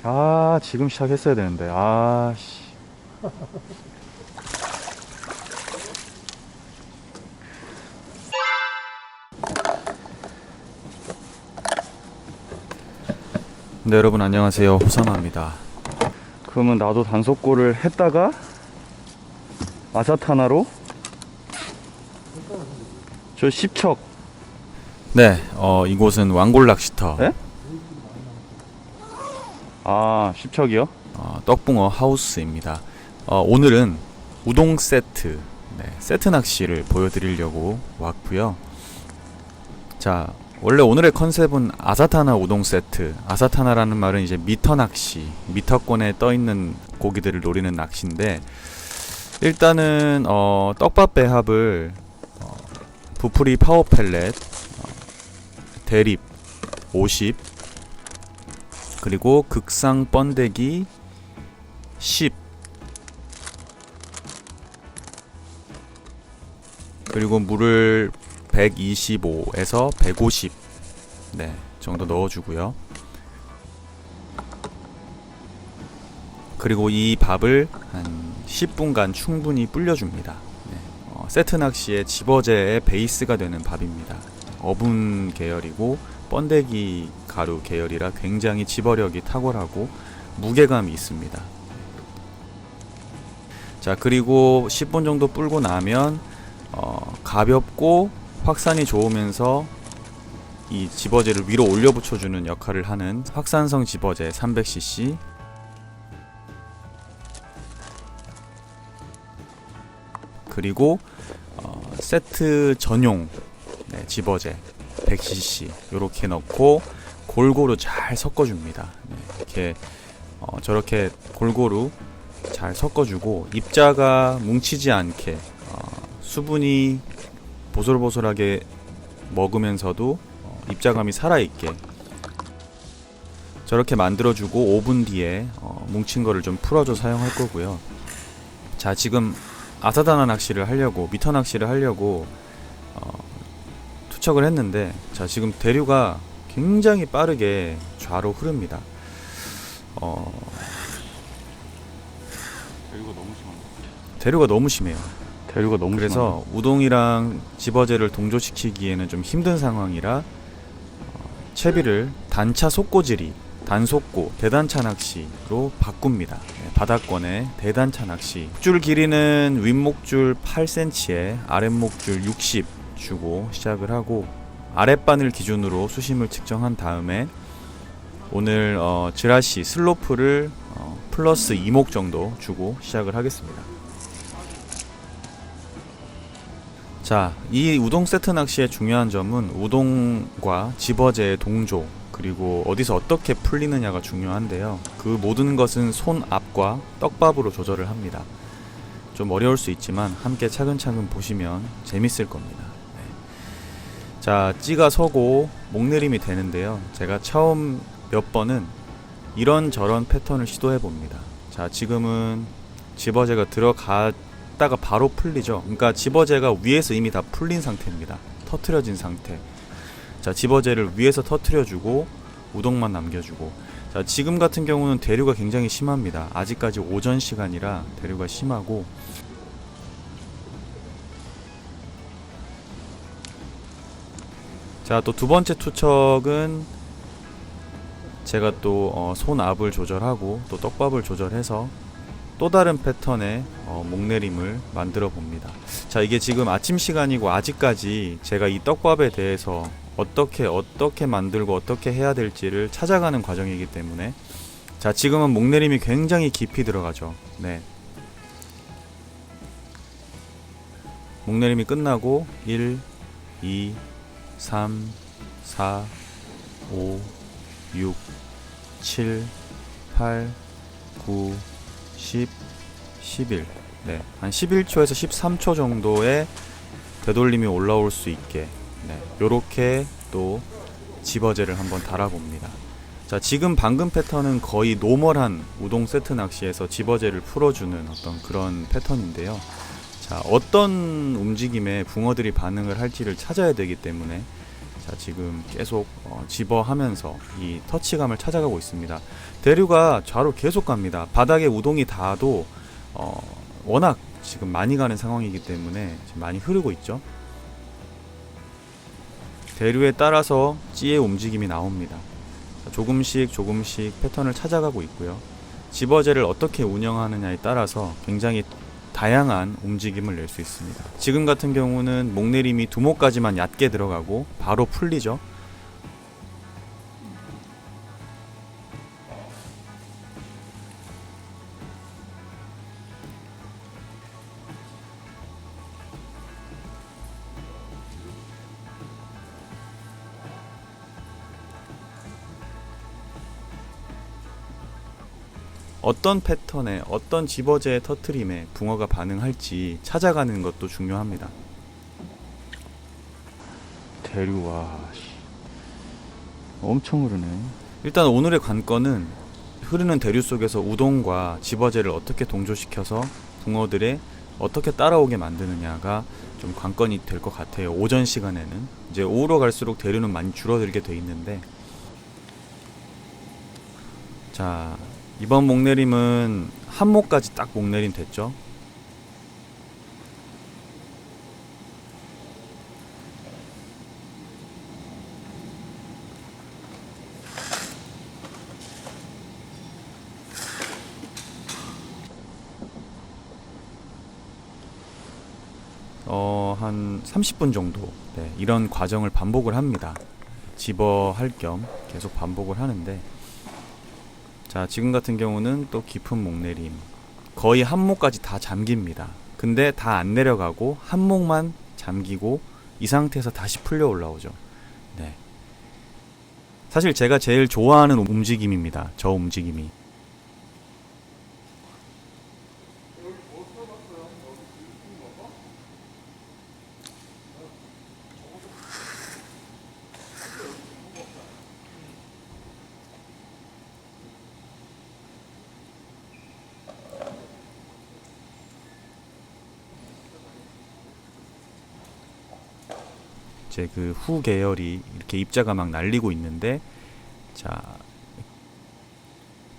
아, 지금 시작했어야 되는데. 아씨. 네, 여러분 안녕하세요. 호사마입니다. 그러면 나도 단속고를 했다가 아사타나로 저 10척. 네, 이곳은 왕골 낚시터 에? 아, 10척이요? 떡붕어 하우스입니다. 오늘은 우동 세트, 세트 낚시를 보여드리려고 왔고요. 자, 원래 오늘의 컨셉은 아사타나 우동 세트. 아사타나라는 말은 이제 미터 낚시, 미터권에 떠있는 고기들을 노리는 낚시인데, 일단은 떡밥 배합을 부풀이 파워 펠렛, 대립 50, 그리고 극상 번데기 10, 그리고 물을 125에서 150 정도 넣어주고요. 그리고 이 밥을 한 10분간 충분히 불려줍니다. 세트 낚시의 집어제의 베이스가 되는 밥입니다. 어분 계열이고 번데기 가루 계열이라 굉장히 집어력이 탁월하고 무게감이 있습니다. 자, 그리고 10분 정도 불고 나면 가볍고 확산이 좋으면서 이 집어제를 위로 올려 붙여주는 역할을 하는 확산성 집어제 300cc, 그리고 세트 전용 집어제 100cc 이렇게 넣고 골고루 잘 섞어줍니다. 이렇게 저렇게 골고루 잘 섞어주고 입자가 뭉치지 않게 수분이 보솔보솔하게 먹으면서도 입자감이 살아있게 저렇게 만들어주고 5분 뒤에 뭉친 거를 좀 풀어줘 사용할 거고요. 자, 지금 아사다나 낚시를 하려고, 미터 낚시를 하려고 투척을 했는데, 자, 지금 대류가 굉장히 빠르게 좌로 흐릅니다. 대류가 너무 심해요. 대류가 너무 그래서 심하네. 우동이랑 집어제를 동조시키기에는 좀 힘든 상황이라 채비를 단차 속고지리, 단속고, 대단차 낚시로 바꿉니다. 바닥권의 대단차 낚시. 목줄 길이는 윗목줄 8cm에 아랫목줄 60 주고 시작을 하고, 아랫바늘 기준으로 수심을 측정한 다음에 오늘 즈라시 슬로프를 플러스 2목 정도 주고 시작을 하겠습니다. 자, 이 우동 세트 낚시의 중요한 점은 우동과 집어제의 동조, 그리고 어디서 어떻게 풀리느냐가 중요한데요. 그 모든 것은 손 앞과 떡밥으로 조절을 합니다. 좀 어려울 수 있지만 함께 차근차근 보시면 재밌을 겁니다. 자, 찌가 서고 목내림이 되는데요. 제가 처음 몇 번은 이런저런 패턴을 시도해 봅니다. 자, 지금은 집어제가 들어갔다가 바로 풀리죠. 그러니까 집어제가 위에서 이미 다 풀린 상태입니다. 터트려진 상태. 자, 집어제를 위에서 터트려주고 우동만 남겨주고. 자, 지금 같은 경우는 대류가 굉장히 심합니다. 아직까지 오전 시간이라 대류가 심하고, 자, 또 두 번째 투척은 제가 또 손압을 조절하고 또 떡밥을 조절해서 또 다른 패턴의 목내림을 만들어 봅니다. 자, 이게 지금 아침 시간이고 아직까지 제가 이 떡밥에 대해서 어떻게 만들고 어떻게 해야 될지를 찾아가는 과정이기 때문에, 자, 지금은 목내림이 굉장히 깊이 들어가죠. 네. 목내림이 끝나고 1, 2, 3, 4, 5, 6, 7, 8, 9, 10, 11. 네. 한 11초에서 13초 정도의 되돌림이 올라올 수 있게, 요렇게 또 집어제를 한번 달아봅니다. 자, 지금 방금 패턴은 거의 노멀한 우동 세트 낚시에서 집어제를 풀어주는 어떤 그런 패턴인데요. 자, 어떤 움직임에 붕어들이 반응을 할지를 찾아야 되기 때문에 자, 지금 계속 집어하면서 이 터치감을 찾아가고 있습니다. 대류가 좌로 계속 갑니다. 바닥에 우동이 닿아도 워낙 지금 많이 가는 상황이기 때문에 지금 많이 흐르고 있죠. 대류에 따라서 찌의 움직임이 나옵니다. 자, 조금씩 패턴을 찾아가고 있고요. 집어제를 어떻게 운영하느냐에 따라서 굉장히 다양한 움직임을 낼 수 있습니다. 지금 같은 경우는 목내림이 두모까지만 얕게 들어가고 바로 풀리죠. 어떤 패턴에 어떤 집어제의 터트림에 붕어가 반응할지 찾아가는 것도 중요합니다. 대류 와 엄청 흐르네. 일단 오늘의 관건은 흐르는 대류 속에서 우동과 집어제를 어떻게 동조시켜서 붕어들에 어떻게 따라오게 만드느냐가 좀 관건이 될 것 같아요. 오전 시간에는. 이제 오후로 갈수록 대류는 많이 줄어들게 돼 있는데, 자, 이번 목내림은 한모까지 딱 목내림 됐죠. 한 30분 정도 이런 과정을 반복을 합니다. 집어할 겸 계속 반복을 하는데, 자, 지금 같은 경우는 또 깊은 목내림, 거의 한목까지 다 잠깁니다. 근데 다 안 내려가고 한목만 잠기고 이 상태에서 다시 풀려 올라오죠. 네. 사실 제가 제일 좋아하는 움직임입니다. 저 움직임이. 이제 그 후 계열이 이렇게 입자가 막 날리고 있는데, 자,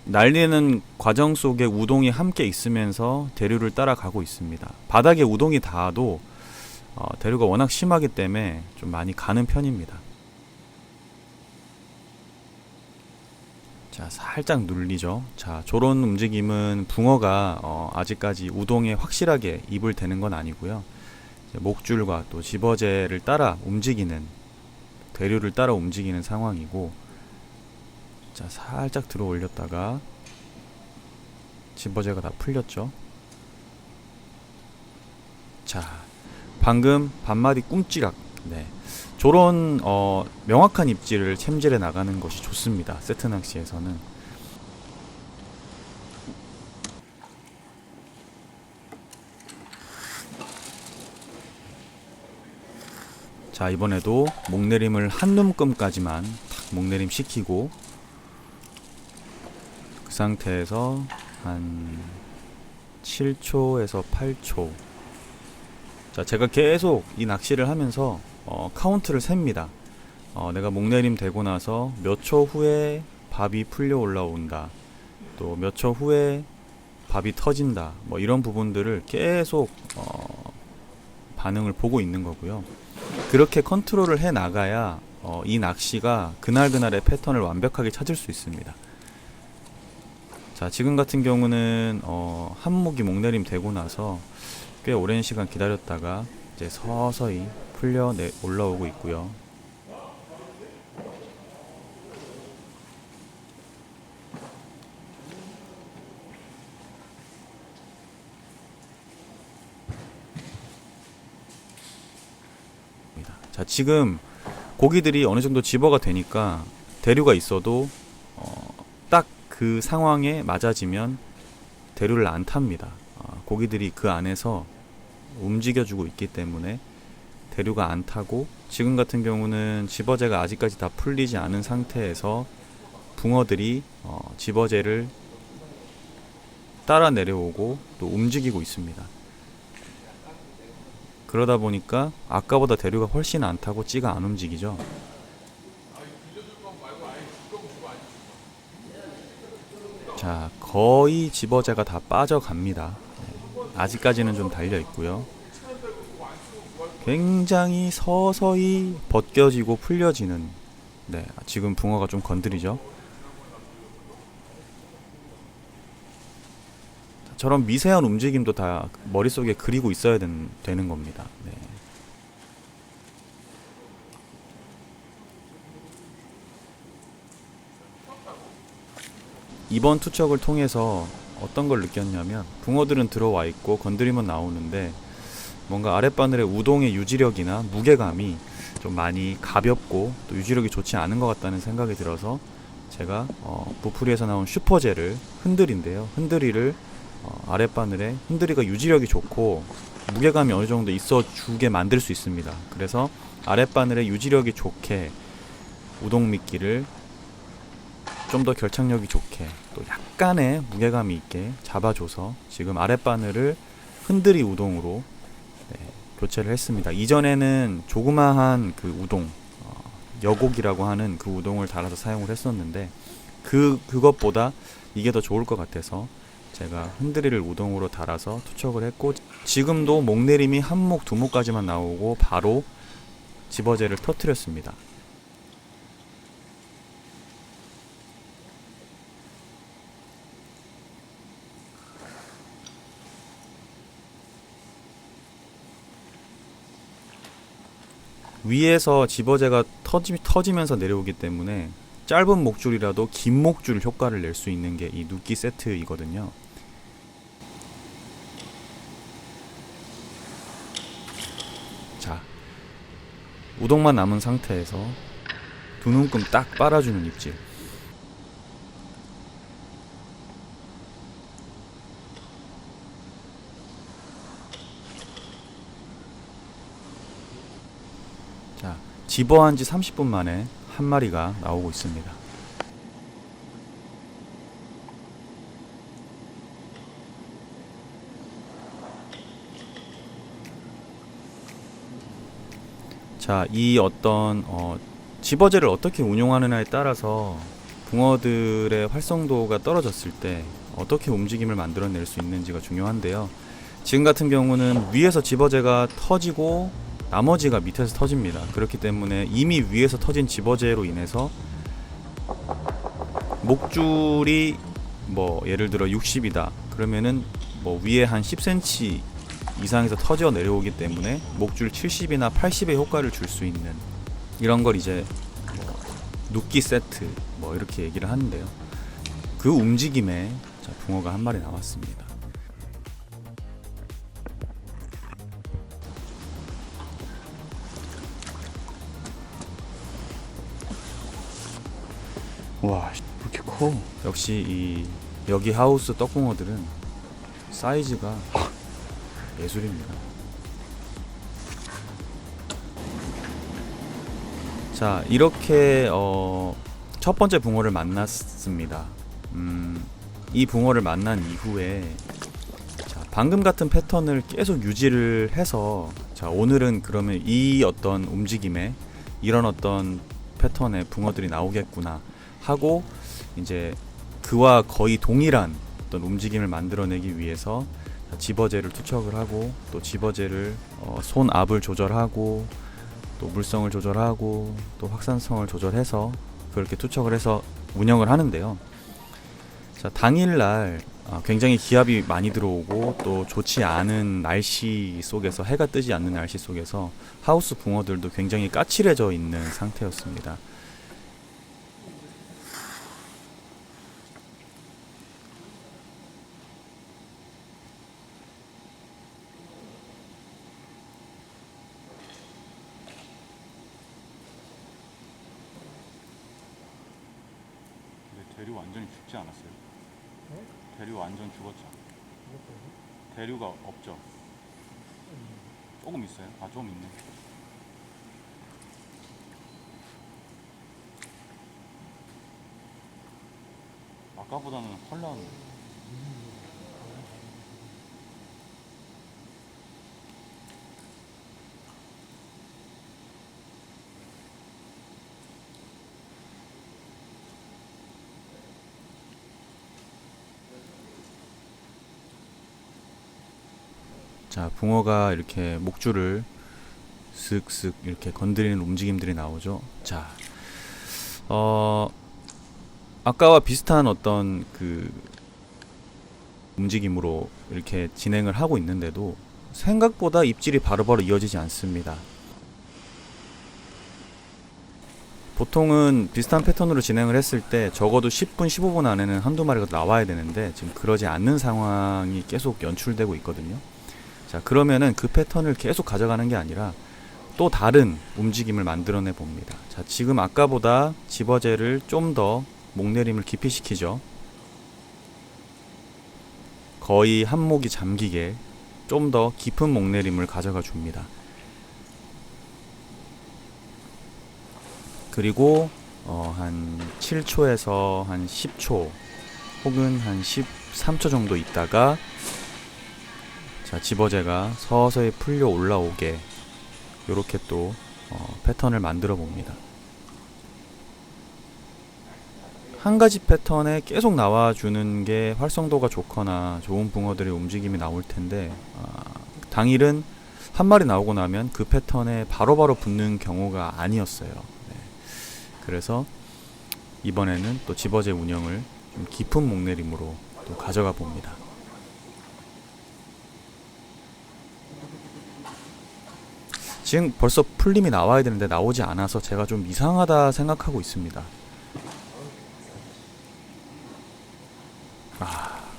날리는 과정 속에 우동이 함께 있으면서 대류를 따라가고 있습니다. 바닥에 우동이 닿아도 대류가 워낙 심하기 때문에 좀 많이 가는 편입니다. 자, 살짝 눌리죠. 자, 저런 움직임은 붕어가 아직까지 우동에 확실하게 입을 대는 건 아니고요. 목줄과 또 집어제를 따라 움직이는, 대류를 따라 움직이는 상황이고, 자, 살짝 들어 올렸다가 집어제가 다 풀렸죠. 자, 방금 반마디 꿈찌락, 네, 저런 명확한 입질을 챔질해 나가는 것이 좋습니다. 세트 낚시에서는. 자, 이번에도 목내림을 한 눔끔까지만 탁 목내림 시키고, 그 상태에서 한 7초에서 8초. 자, 제가 계속 이 낚시를 하면서 카운트를 셉니다. 내가 목내림 되고 나서 몇 초 후에 밥이 풀려 올라온다, 또 몇 초 후에 밥이 터진다, 뭐 이런 부분들을 계속 반응을 보고 있는 거고요. 그렇게 컨트롤을 해 나가야 이 낚시가 그날그날의 패턴을 완벽하게 찾을 수 있습니다. 자, 지금 같은 경우는 한목이 목내림 되고 나서 꽤 오랜 시간 기다렸다가 이제 서서히 풀려 올라오고 있고요. 자, 지금 고기들이 어느 정도 집어가 되니까 대류가 있어도 딱 그 상황에 맞아지면 대류를 안 탑니다. 고기들이 그 안에서 움직여주고 있기 때문에 대류가 안 타고, 지금 같은 경우는 집어제가 아직까지 다 풀리지 않은 상태에서 붕어들이 집어제를 따라 내려오고 또 움직이고 있습니다. 그러다 보니까 아까보다 대류가 훨씬 안 타고 찌가 안 움직이죠. 자, 거의 집어제가 다 빠져갑니다. 아직까지는 좀 달려 있고요. 굉장히 서서히 벗겨지고 풀려지는, 네, 지금 붕어가 좀 건드리죠. 저런 미세한 움직임도 다 머릿속에 그리고 있어야 되는 겁니다. 네. 이번 투척을 통해서 어떤 걸 느꼈냐면, 붕어들은 들어와 있고 건드리면 나오는데 뭔가 아랫바늘의 우동의 유지력이나 무게감이 좀 많이 가볍고 또 유지력이 좋지 않은 것 같다는 생각이 들어서 제가 부풀이에서 나온 슈퍼젤을, 흔들인데요, 흔들이를 아랫바늘에, 흔들이가 유지력이 좋고 무게감이 어느 정도 있어 주게 만들 수 있습니다. 그래서 아랫바늘에 유지력이 좋게 우동 미끼를 좀 더 결착력이 좋게 또 약간의 무게감이 있게 잡아줘서 지금 아랫바늘을 흔들이 우동으로, 네, 교체를 했습니다. 이전에는 조그마한 그 우동, 여곡이라고 하는 그 우동을 달아서 사용을 했었는데 그것보다 이게 더 좋을 것 같아서 제가 흔들이를 우동으로 달아서 투척을 했고, 지금도 목내림이 한 목, 두 목까지만 나오고 바로 집어제를 터뜨렸습니다. 위에서 집어제가 터지면서 내려오기 때문에 짧은 목줄이라도 긴 목줄 효과를 낼 수 있는 게 이 눕기 세트이거든요. 자, 우동만 남은 상태에서 두 눈금 딱 빨아주는 입질. 자, 집어한 지 30분 만에 한 마리가 나오고 있습니다. 자, 이 어떤 집어제를 어떻게 운용하느냐에 따라서 붕어들의 활성도가 떨어졌을 때 어떻게 움직임을 만들어낼 수 있는지가 중요한데요. 지금 같은 경우는 위에서 집어제가 터지고 나머지가 밑에서 터집니다. 그렇기 때문에 이미 위에서 터진 집어제로 인해서 목줄이 뭐 예를 들어 60이다 그러면은 뭐 위에 한 10cm 이상에서 터져 내려오기 때문에 목줄 70이나 80의 효과를 줄 수 있는, 이런 걸 이제 뭐 눕기 세트 뭐 이렇게 얘기를 하는데요. 그 움직임에 자, 붕어가 한 마리 나왔습니다. 와, 왜 이렇게 커? 역시 이 여기 하우스 떡붕어들은 사이즈가 예술입니다. 자, 이렇게 첫 번째 붕어를 만났습니다. 이 붕어를 만난 이후에 자, 방금 같은 패턴을 계속 유지를 해서, 자, 오늘은 그러면 이 어떤 움직임에 이런 어떤 패턴의 붕어들이 나오겠구나 하고 이제 그와 거의 동일한 어떤 움직임을 만들어내기 위해서 집어제를 투척을 하고 또 집어제를 손 압을 조절하고 또 물성을 조절하고 또 확산성을 조절해서 그렇게 투척을 해서 운영을 하는데요. 자, 당일날 굉장히 기압이 많이 들어오고 또 좋지 않은 날씨 속에서, 해가 뜨지 않는 날씨 속에서 하우스 붕어들도 굉장히 까칠해져 있는 상태였습니다. 대류 완전히 죽지 않았어요? 대류 완전 죽었죠? 대류가 없죠? 조금 있어요? 아, 좀 있네. 아까보다는 훨 나은데. 자, 붕어가 이렇게 목줄을 슥슥 이렇게 건드리는 움직임들이 나오죠. 자, 아까와 비슷한 어떤 그 움직임으로 이렇게 진행을 하고 있는데도 생각보다 입질이 바로바로 이어지지 않습니다. 보통은 비슷한 패턴으로 진행을 했을 때 적어도 10분, 15분 안에는 한두 마리가 나와야 되는데 지금 그러지 않는 상황이 계속 연출되고 있거든요. 자, 그러면은 그 패턴을 계속 가져가는 게 아니라 또 다른 움직임을 만들어내 봅니다. 자, 지금 아까보다 집어제를 좀 더 목내림을 깊이 시키죠. 거의 한목이 잠기게 좀 더 깊은 목내림을 가져가 줍니다. 그리고 한 7초에서 한 10초 혹은 한 13초 정도 있다가 자, 집어제가 서서히 풀려 올라오게 요렇게 또 패턴을 만들어 봅니다. 한 가지 패턴에 계속 나와주는 게 활성도가 좋거나 좋은 붕어들의 움직임이 나올 텐데 당일은 한 마리 나오고 나면 그 패턴에 바로바로 붙는 경우가 아니었어요. 네. 그래서 이번에는 또 집어제 운영을 좀 깊은 목내림으로 또 가져가 봅니다. 지금 벌써 풀림이 나와야 되는데 나오지 않아서 제가 좀 이상하다 생각하고 있습니다.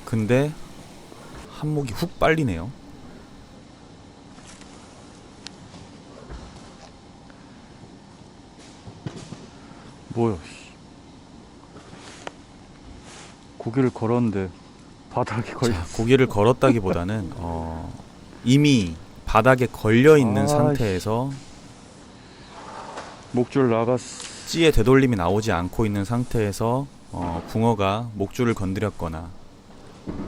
근데 한목이 훅 빨리네요. 뭐야? 고기를 걸었는데 바닥에 걸려. 자, 고기를 걸었다기보다는 이미 바닥에 걸려 있는 상태에서 목줄 나갔어. 찌의 되돌림이 나오지 않고 있는 상태에서 붕어가 목줄을 건드렸거나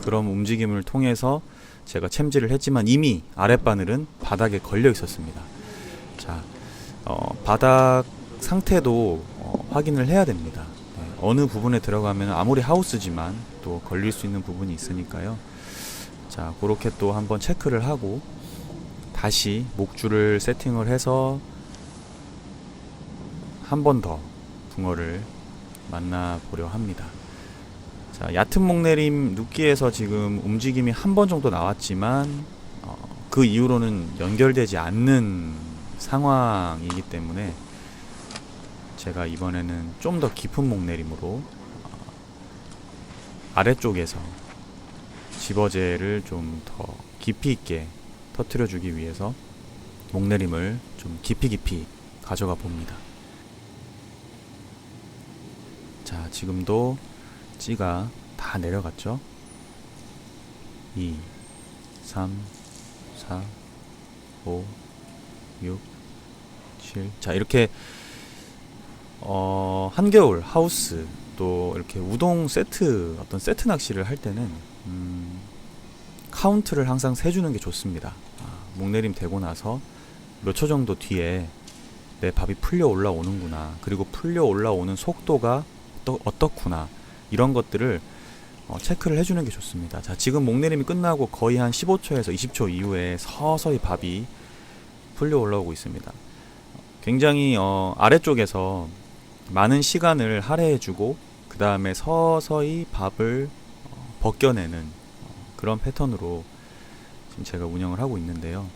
그런 움직임을 통해서 제가 챔질을 했지만 이미 아랫바늘은 바닥에 걸려 있었습니다. 자, 바닥 상태도 확인을 해야 됩니다. 네, 어느 부분에 들어가면 아무리 하우스지만 또 걸릴 수 있는 부분이 있으니까요. 자, 그렇게 또 한번 체크를 하고 다시 목줄을 세팅을 해서 한 번 더 붕어를 만나보려 합니다. 자, 얕은 목내림 눕기에서 지금 움직임이 한 번 정도 나왔지만 그 이후로는 연결되지 않는 상황이기 때문에 제가 이번에는 좀 더 깊은 목내림으로 아래쪽에서 집어제를 좀 더 깊이 있게 터뜨려 주기 위해서 목내림을 좀 깊이 가져가 봅니다. 자, 지금도 찌가 다 내려갔죠. 2, 3, 4, 5, 6, 7. 자, 이렇게 한겨울 하우스 또 이렇게 우동 세트 어떤 세트 낚시를 할 때는 카운트를 항상 세주는 게 좋습니다. 목내림 되고 나서 몇 초 정도 뒤에 내 밥이 풀려 올라오는구나, 그리고 풀려 올라오는 속도가 어떻구나, 이런 것들을 체크를 해주는 게 좋습니다. 자, 지금 목내림이 끝나고 거의 한 15초에서 20초 이후에 서서히 밥이 풀려 올라오고 있습니다. 굉장히 아래쪽에서 많은 시간을 할애해주고 그 다음에 서서히 밥을 벗겨내는 그런 패턴으로 지금 제가 운영을 하고 있는데요.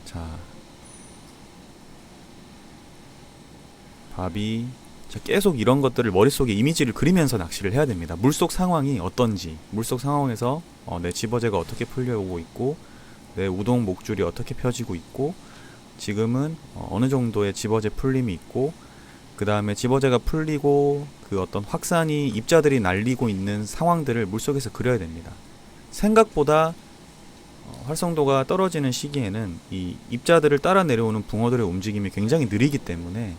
자, 밥이 계속 이런 것들을 머릿속에 이미지를 그리면서 낚시를 해야 됩니다. 물속 상황이 어떤지, 물속 상황에서 내 집어제가 어떻게 풀려오고 있고 내 우동 목줄이 어떻게 펴지고 있고 지금은 어느 정도의 집어제 풀림이 있고 그 다음에 집어제가 풀리고 그 어떤 확산이 입자들이 날리고 있는 상황들을 물속에서 그려야 됩니다. 생각보다 활성도가 떨어지는 시기에는 이 입자들을 따라 내려오는 붕어들의 움직임이 굉장히 느리기 때문에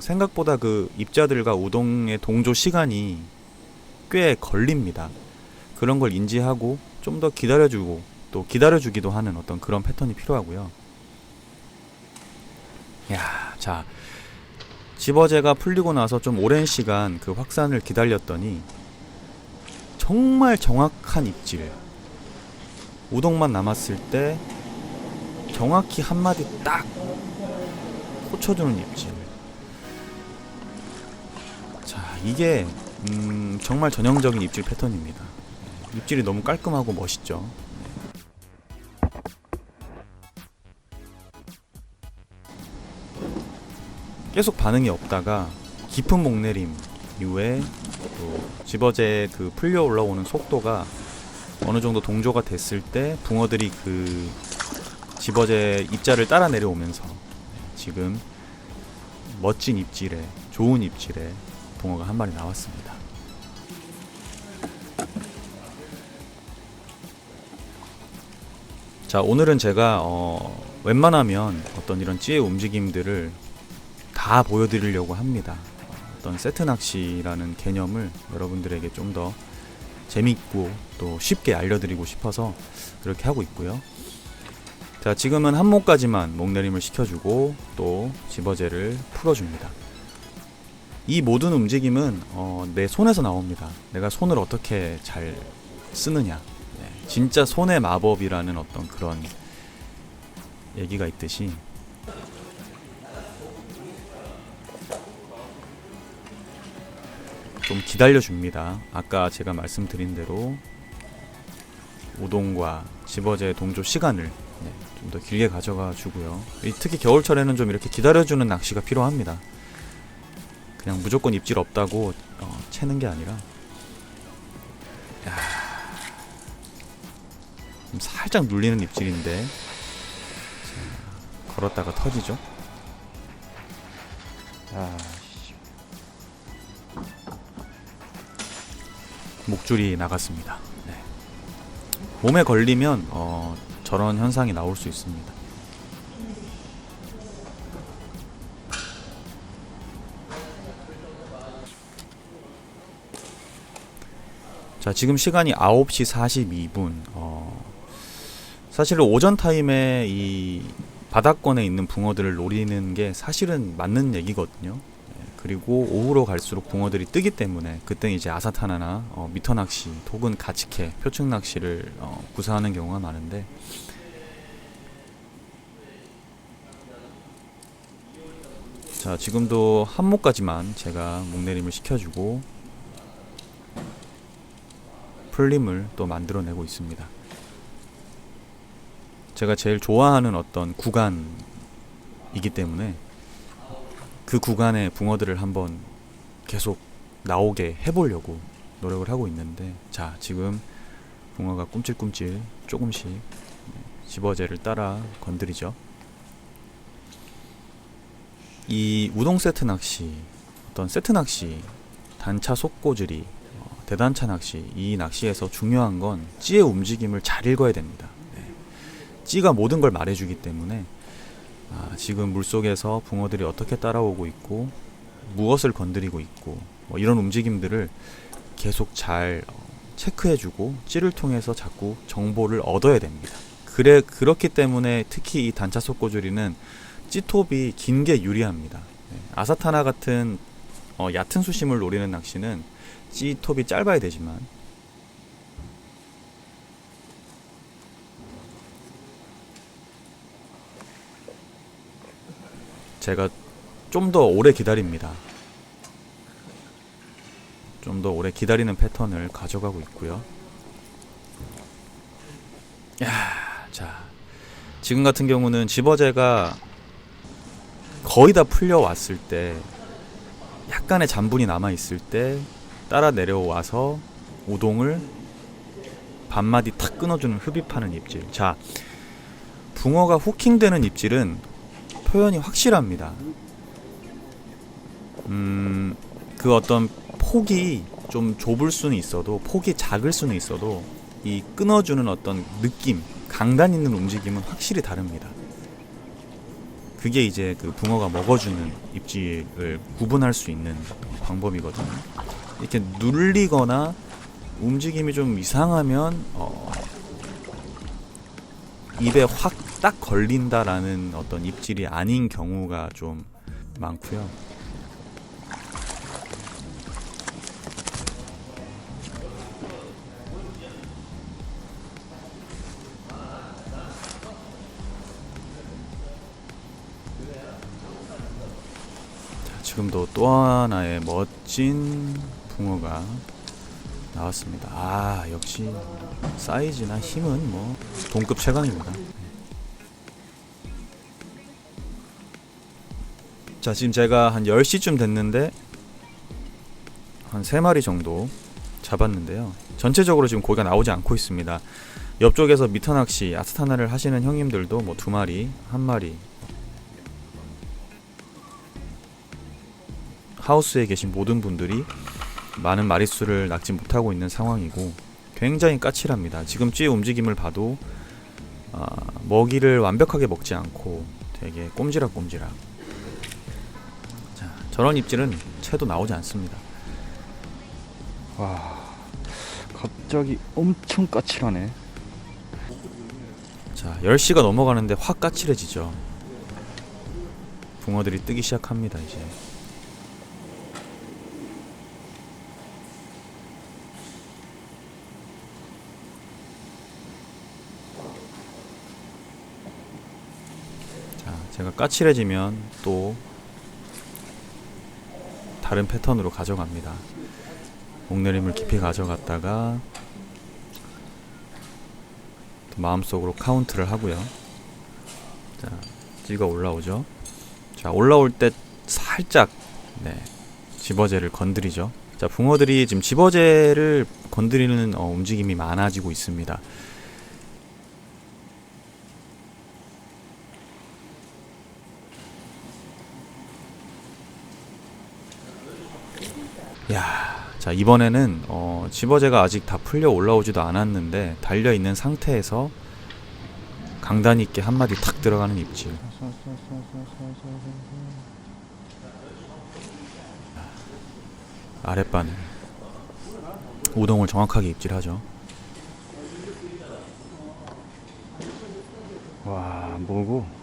생각보다 그 입자들과 우동의 동조 시간이 꽤 걸립니다. 그런 걸 인지하고 좀 더 기다려주고 또 기다려주기도 하는 어떤 그런 패턴이 필요하고요. 자, 집어제가 풀리고 나서 좀 오랜 시간 그 확산을 기다렸더니 정말 정확한 입질, 우동만 남았을 때 정확히 한 마디 딱 꽂혀주는 입질. 자, 이게 정말 전형적인 입질 패턴입니다. 입질이 너무 깔끔하고 멋있죠. 계속 반응이 없다가 깊은 목내림 이후에 또 집어제 그 풀려 올라오는 속도가 어느 정도 동조가 됐을 때 붕어들이 그 집어제 입자를 따라 내려오면서 지금 멋진 입질에, 좋은 입질에 붕어가 한 마리 나왔습니다. 자, 오늘은 제가 웬만하면 어떤 이런 찌의 움직임들을 다 보여드리려고 합니다. 어떤 세트 낚시라는 개념을 여러분들에게 좀 더 재밌고 또 쉽게 알려드리고 싶어서 그렇게 하고 있고요. 자, 지금은 한모까지만 목내림을 시켜주고 또 집어제를 풀어줍니다. 이 모든 움직임은 내 손에서 나옵니다. 내가 손을 어떻게 잘 쓰느냐. 네, 진짜 손의 마법이라는 어떤 그런 얘기가 있듯이 좀 기다려줍니다. 아까 제가 말씀드린 대로 우동과 집어제 동조 시간을 좀 더 길게 가져가 주고요. 특히 겨울철에는 좀 이렇게 기다려주는 낚시가 필요합니다. 그냥 무조건 입질 없다고 채는 게 아니라 좀 살짝 눌리는 입질인데 자, 걸었다가 터지죠. 목줄이 나갔습니다. 네. 몸에 걸리면 저런 현상이 나올 수 있습니다. 자, 지금 시간이 9시 42분. 사실은 오전 타임에 이 바닥권에 있는 붕어들을 노리는 게 사실은 맞는 얘기거든요. 그리고 오후로 갈수록 붕어들이 뜨기 때문에 그때 이제 아사타나나 미터 낚시 혹은 가치캐, 표층 낚시를 구사하는 경우가 많은데, 자, 지금도 한모까지만 제가 목내림을 시켜주고 풀림을 또 만들어내고 있습니다. 제가 제일 좋아하는 어떤 구간이기 때문에 그 구간의 붕어들을 한번 계속 나오게 해보려고 노력을 하고 있는데, 자, 지금 붕어가 꿈찔꿈찔 조금씩 집어제를 따라 건드리죠. 이 우동 세트 낚시, 어떤 세트 낚시, 단차 속고질이, 대단차 낚시, 이 낚시에서 중요한 건 찌의 움직임을 잘 읽어야 됩니다. 찌가 모든 걸 말해주기 때문에 지금 물속에서 붕어들이 어떻게 따라오고 있고 무엇을 건드리고 있고 이런 움직임들을 계속 잘 체크해주고 찌를 통해서 자꾸 정보를 얻어야 됩니다. 그렇기 때문에 특히 이 단차 속고줄이는 찌톱이 긴 게 유리합니다. 아사타나 같은 얕은 수심을 노리는 낚시는 찌톱이 짧아야 되지만 제가 좀 더 오래 기다립니다. 좀 더 오래 기다리는 패턴을 가져가고 있고요. 자, 지금 같은 경우는 집어제가 거의 다 풀려왔을 때, 약간의 잔분이 남아있을 때 따라 내려와서 우동을 반마디 탁 끊어주는 흡입하는 입질. 자, 붕어가 후킹되는 입질은 표현이 확실합니다. 그 어떤 폭이 좀 좁을 수는 있어도, 폭이 작을 수는 있어도 이 끊어주는 어떤 느낌, 강단 있는 움직임은 확실히 다릅니다. 그게 이제 그 붕어가 먹어주는 입질을 구분할 수 있는 방법이거든요. 이렇게 눌리거나 움직임이 좀 이상하면 입에 확 딱 걸린다라는 어떤 입질이 아닌 경우가 좀 많고요. 지금도 또 하나의 멋진 붕어가 나왔습니다. 아, 역시 사이즈나 힘은 뭐 동급 최강입니다. 자, 지금 제가 한 10시쯤 됐는데 한 3마리 정도 잡았는데요. 전체적으로 지금 고기가 나오지 않고 있습니다. 옆쪽에서 미터 낚시, 아스타나를 하시는 형님들도 뭐 2마리, 1마리, 하우스에 계신 모든 분들이 많은 마리수를 낚지 못하고 있는 상황이고 굉장히 까칠합니다. 지금 찌의 움직임을 봐도 먹이를 완벽하게 먹지 않고 되게 꼼지락꼼지락. 자, 저런 입질은 채도 나오지 않습니다. 와, 갑자기 엄청 까칠하네. 자, 10시가 넘어가는데 확 까칠해지죠. 붕어들이 뜨기 시작합니다. 이제 자, 제가 까칠해지면 또 다른 패턴으로 가져갑니다. 목내림을 깊이 가져갔다가 또 마음속으로 카운트를 하고요. 자, 찌가 올라오죠. 자, 올라올 때 살짝 집어제를 건드리죠. 자, 붕어들이 지금 집어제를 건드리는 움직임이 많아지고 있습니다. 야, 자, 이번에는 집어제가 아직 다 풀려 올라오지도 않았는데 달려 있는 상태에서 강단 있게 한 마디 탁 들어가는 입질. 아랫바늘 우동을 정확하게 입질하죠. 와, 뭐고?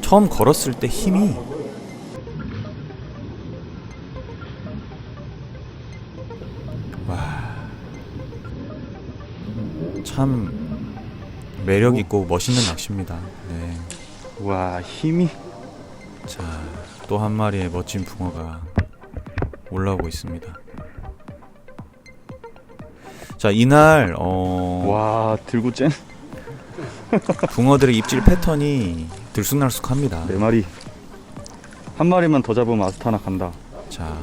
처음 걸었을 때 힘이 참 매력 있고 멋있는 낚시입니다. 네. 와, 힘이. 자, 또 한 마리의 멋진 붕어가 올라오고 있습니다. 자, 이날 와, 들고 짠. 붕어들의 입질 패턴이 들쑥날쑥합니다. 4마리. 한 마리만 더 잡으면 아스타나 간다. 자,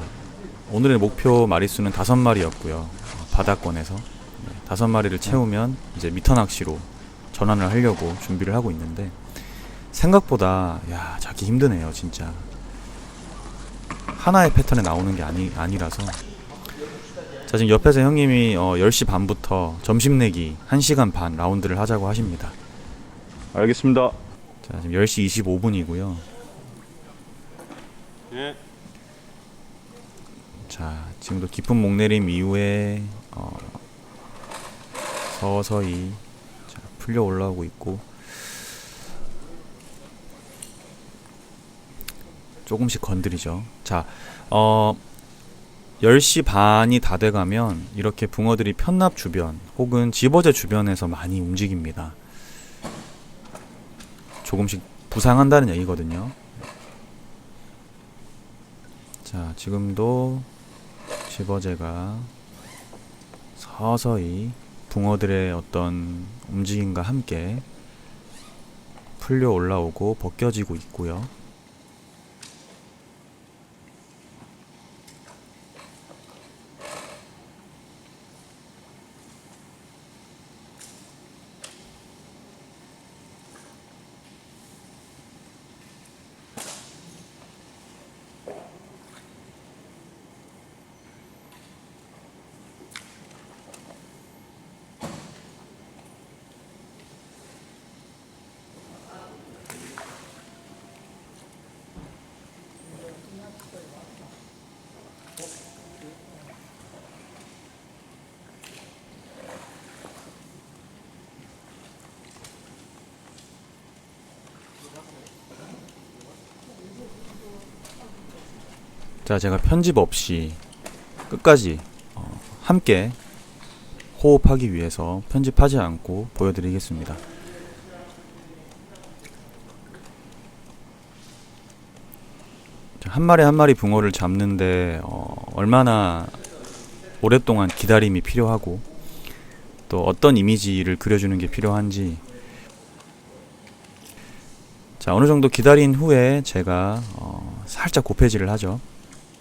오늘의 목표 마리수는 5마리였고요. 바다권에서 5마리를 채우면 이제 미터 낚시로 전환을 하려고 준비를 하고 있는데 생각보다 잡기 힘드네요. 진짜 하나의 패턴에 나오는 게 아니라서. 자, 지금 옆에서 형님이 10시 반부터 점심 내기 1시간 반 라운드를 하자고 하십니다. 알겠습니다. 자, 지금 10시 25분이고요. 예. 자, 지금도 깊은 목내림 이후에 서서히 풀려 올라오고 있고 조금씩 건드리죠. 자, 10시 반이 다 돼가면 이렇게 붕어들이 편납 주변 혹은 집어제 주변에서 많이 움직입니다. 조금씩 부상한다는 얘기거든요. 자, 지금도 집어제가 서서히 붕어들의 어떤 움직임과 함께 풀려 올라오고 벗겨지고 있고요. 자, 제가 편집 없이 끝까지 함께 호흡하기 위해서 편집하지 않고 보여드리겠습니다. 한 마리 한 마리 붕어를 잡는데 얼마나 오랫동안 기다림이 필요하고 또 어떤 이미지를 그려주는 게 필요한지, 자, 어느 정도 기다린 후에 제가 살짝 곱해질을 하죠.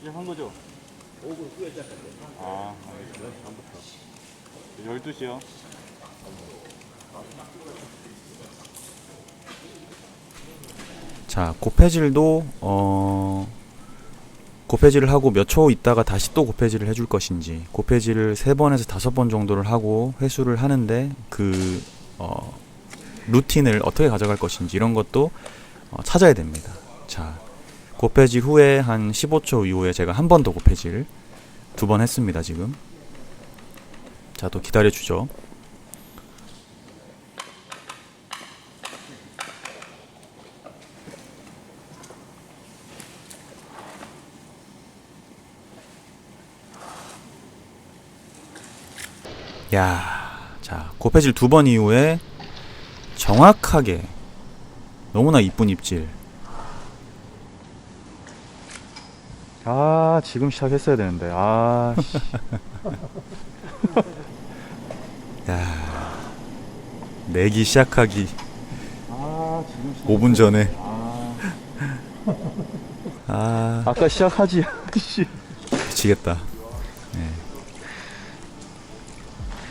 시작한 거죠? 5분 후에 시작했어요. 아, 알겠습니다. 12시요. 자, 곱해질도 곱해질을 하고 몇 초 있다가 다시 또 곱해질을 해줄 것인지, 곱해질을 3번에서 5번 정도를 하고 회수를 하는데 그 루틴을 어떻게 가져갈 것인지 이런 것도 찾아야 됩니다. 자, 곱해질 후에 한 15초 이후에 제가 한 번 더 곱해질 2번 했습니다. 지금. 자, 또 기다려주죠. 야, 자, 곱해질 2번 이후에 정확하게 너무나 이쁜 입질. 아, 지금 시작했어야 되는데. 아, 씨. 야, 내기 시작하기 아, 지금 5분 전에. 아까 시작하지. 씨. 미치겠다. 네.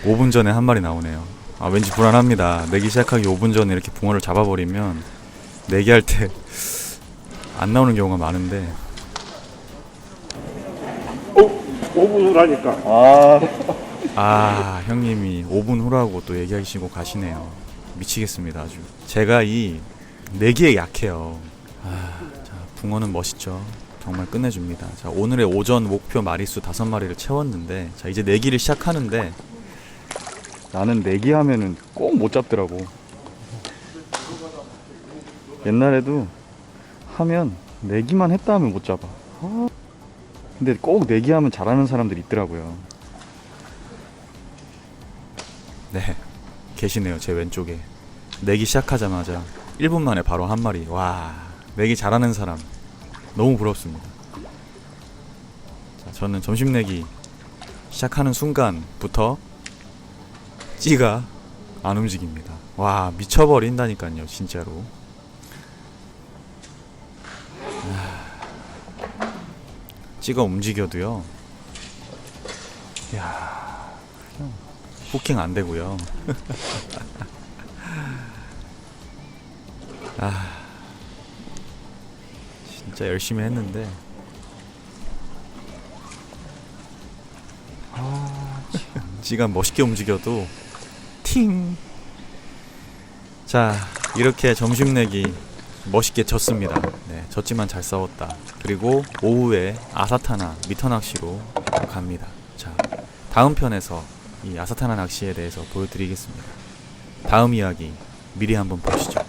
5분 전에 한 마리 나오네요. 아, 왠지 불안합니다. 내기 시작하기 5분 전에 이렇게 붕어를 잡아버리면 내기할 때 안 나오는 경우가 많은데. 5분 후라니까. 아, 형님이 5분 후라고 또 얘기하시고 가시네요. 미치겠습니다. 아주 제가 이 내기에 약해요. 자, 붕어는 멋있죠. 정말 끝내줍니다. 자, 오늘의 오전 목표 마리수 5마리를 채웠는데, 자, 이제 내기를 시작하는데, 나는 내기하면은 꼭 못 잡더라고. 옛날에도 하면 내기만 했다 하면 못 잡아. 근데 꼭 내기하면 잘하는 사람들이 있더라고요. 네, 계시네요. 제 왼쪽에. 내기 시작하자마자 1분 만에 바로 한 마리. 와, 내기 잘하는 사람 너무 부럽습니다. 자, 저는 점심 내기 시작하는 순간부터 찌가 안 움직입니다. 와, 미쳐버린다니까요, 진짜로. 찌가 움직여도요, 야, 후킹 안 되고요. 아, 진짜 열심히 했는데. 찌가 멋있게 움직여도 팅. 자, 이렇게 점심 내기 멋있게 졌습니다. 네, 졌지만 잘 싸웠다. 그리고 오후에 아사타나 미터 낚시로 갑니다. 자, 다음 편에서 이 아사타나 낚시에 대해서 보여드리겠습니다. 다음 이야기 미리 한번 보시죠.